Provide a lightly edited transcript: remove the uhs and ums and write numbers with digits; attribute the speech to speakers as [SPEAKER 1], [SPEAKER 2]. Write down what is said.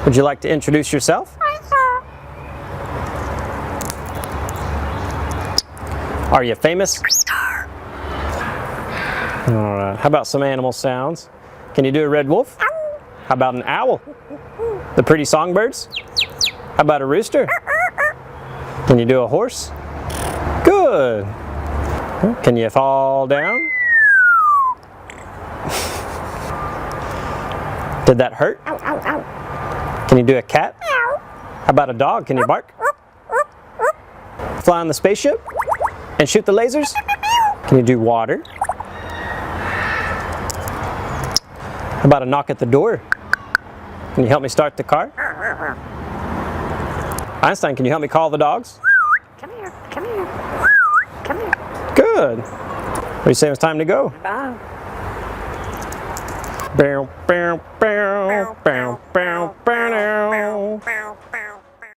[SPEAKER 1] Would you like to introduce yourself? Are you famous? All right. How about some animal sounds? Can you do a red wolf? How about an owl? The pretty songbirds? How about a rooster? Can you do a horse? Good. Can you fall down? Did that hurt? Can you do a cat? How about a dog? Can you bark? Fly on the spaceship? And shoot the lasers? Can you do water? How about a knock at the door? Can you help me start the car? Einstein, can you help me call the dogs?
[SPEAKER 2] Come here, come here, come here.
[SPEAKER 1] Good. What do you say it's time to go?
[SPEAKER 2] Bye.
[SPEAKER 1] Bow, bow, bow, bow, bow.